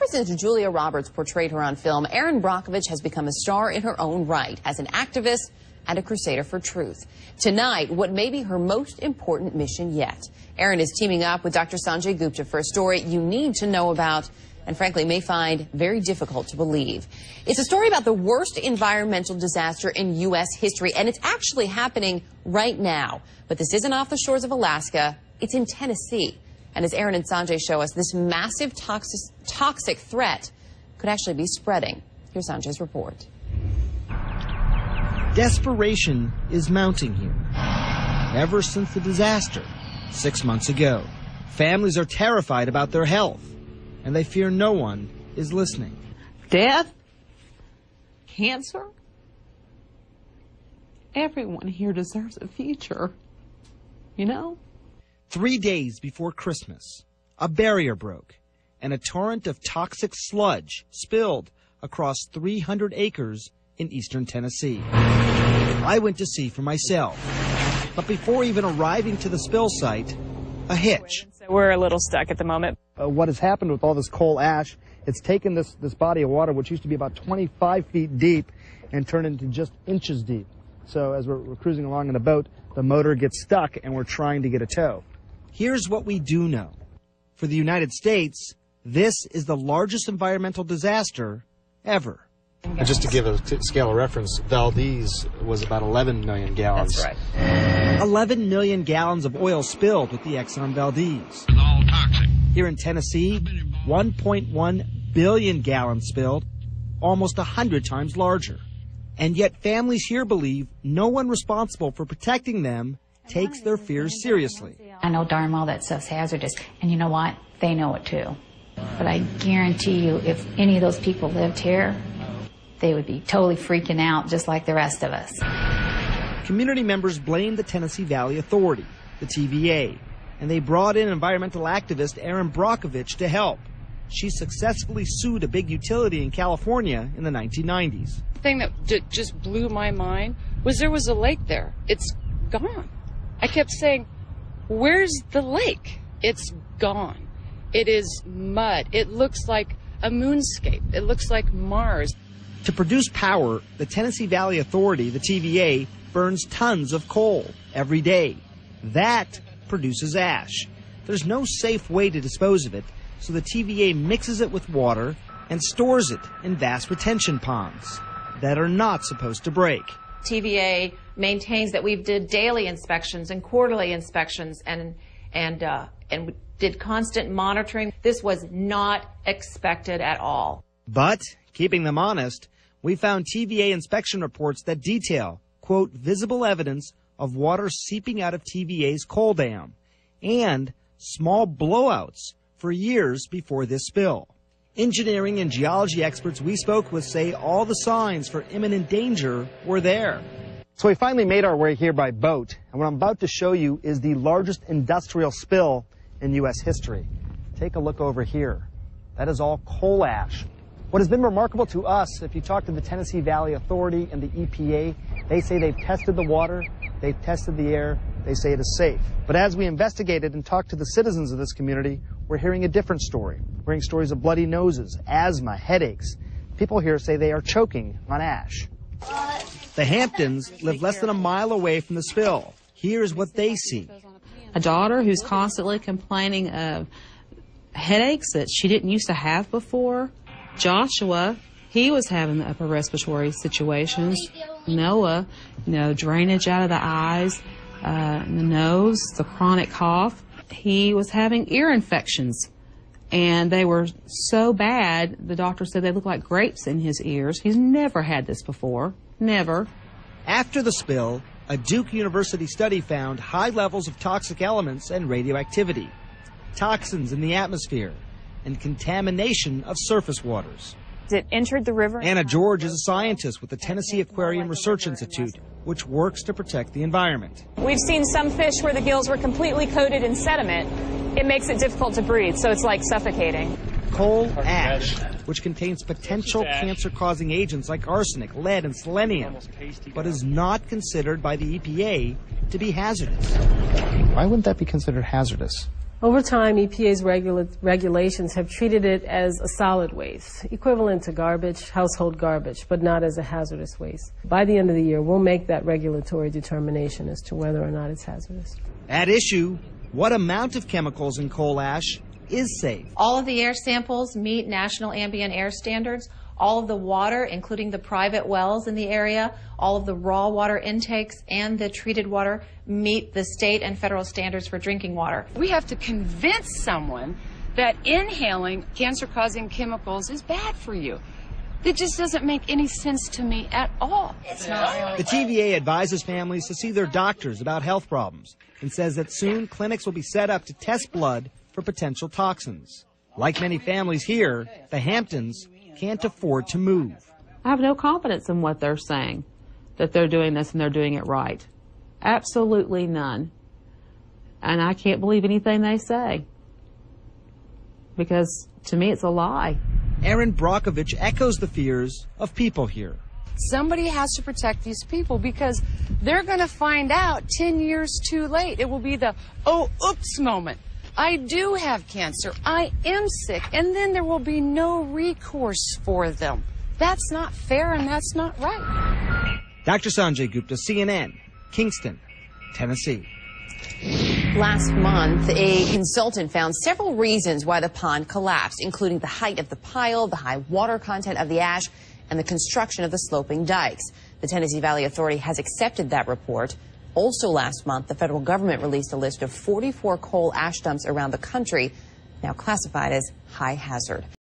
since Julia Roberts portrayed her on film, Erin Brockovich has become a star in her own right as an activist and a crusader for truth. Tonight, what may be her most important mission yet. Erin is teaming up with Dr. Sanjay Gupta for a story you need to know about and frankly may find very difficult to believe. It's a story about the worst environmental disaster in U.S. history, and it's actually happening right now. But this isn't off the shores of Alaska, it's in Tennessee. And as Erin and Sanjay show us, this massive toxic threat could actually be spreading. Here's Sanjay's report. Desperation is mounting here. Ever since the disaster 6 months ago, families are terrified about their health, and they fear no one is listening. Death? Cancer? Everyone here deserves a future, you know? 3 days before Christmas, a barrier broke, and a torrent of toxic sludge spilled across 300 acres in eastern Tennessee. I went to see for myself, but before even arriving to the spill site, a hitch. We're a little stuck at the moment. What has happened with all this coal ash, it's taken this body of water, which used to be about 25 feet deep, and turned into just inches deep. So as we're cruising along in a boat, the motor gets stuck, and we're trying to get a tow. Here's what we do know. For the United States, this is the largest environmental disaster ever. And just to give a scale of reference, Valdez was about 11 million gallons. That's right. 11 million gallons of oil spilled with the Exxon Valdez. It's all toxic. Here in Tennessee, 1.1 billion gallons spilled, almost 100 times larger. And yet families here believe no one responsible for protecting them takes their fears seriously. I know darn well that stuff's hazardous, and you know what? They know it too. But I guarantee you, if any of those people lived here, they would be totally freaking out just like the rest of us. Community members blamed the Tennessee Valley Authority, the TVA, and they brought in environmental activist Erin Brockovich to help. She successfully sued a big utility in California in the 1990s. The thing that just blew my mind was there was a lake there. It's gone. I kept saying, where's the lake? It's gone. It is mud. It looks like a moonscape. It looks like Mars. To produce power, the Tennessee Valley Authority, the TVA, burns tons of coal every day. That produces ash. There's no safe way to dispose of it, so the TVA mixes it with water and stores it in vast retention ponds that are not supposed to break. TVA maintains that we did daily inspections and quarterly inspections and did constant monitoring. This was not expected at all. But, keeping them honest, we found TVA inspection reports that detail, quote, visible evidence of water seeping out of TVA's coal dam and small blowouts for years before this spill. Engineering and geology experts we spoke with say all the signs for imminent danger were there. So we finally made our way here by boat, and what I'm about to show you is the largest industrial spill in U.S. history. Take a look over here. That is all coal ash. What has been remarkable to us, if you talk to the Tennessee Valley Authority and the EPA, they say they've tested the water, they've tested the air, they say it is safe. But as we investigated and talked to the citizens of this community, we're hearing a different story. We're hearing stories of bloody noses, asthma, headaches. People here say they are choking on ash. The Hamptons live less than a mile away from the spill. Here's what they see. A daughter who's constantly complaining of headaches that she didn't used to have before. Joshua, he was having upper respiratory situations. Noah, drainage out of the eyes, the nose, the chronic cough. He was having ear infections, and they were so bad, the doctor said they looked like grapes in his ears. He's never had this before. Never. After the spill, a Duke University study found high levels of toxic elements and radioactivity, toxins in the atmosphere, and contamination of surface waters. It entered the river. Anna George is a scientist with the Tennessee Aquarium Research Institute, which works to protect the environment. We've seen some fish where the gills were completely coated in sediment. It makes it difficult to breathe, so it's like suffocating. Coal ash, which contains potential cancer-causing agents like arsenic, lead, and selenium, but is not considered by the EPA to be hazardous. Why wouldn't that be considered hazardous? Over time, EPA's regulations have treated it as a solid waste, equivalent to garbage, household garbage, but not as a hazardous waste. By the end of the year, we'll make that regulatory determination as to whether or not it's hazardous. At issue, what amount of chemicals in coal ash is safe? All of the air samples meet national ambient air standards. All of the water, including the private wells in the area, all of the raw water intakes and the treated water meet the state and federal standards for drinking water. We have to convince someone that inhaling cancer-causing chemicals is bad for you. It just doesn't make any sense to me at all. The TVA advises families to see their doctors about health problems and says that soon clinics will be set up to test blood for potential toxins. Like many families here, the Hamptons can't afford to move. I have no confidence in what they're saying, that they're doing this and they're doing it right. Absolutely none. And I can't believe anything they say, because to me it's a lie. Erin Brockovich echoes the fears of people here. Somebody has to protect these people because they're going to find out 10 years too late. It will be the, oh, oops moment. I do have cancer. I am sick. And then there will be no recourse for them. That's not fair and that's not right. Dr. Sanjay Gupta, CNN, Kingston, Tennessee. Last month, a consultant found several reasons why the pond collapsed, including the height of the pile, the high water content of the ash, and the construction of the sloping dikes. The Tennessee Valley Authority has accepted that report. Also last month, the federal government released a list of 44 coal ash dumps around the country, now classified as high hazard.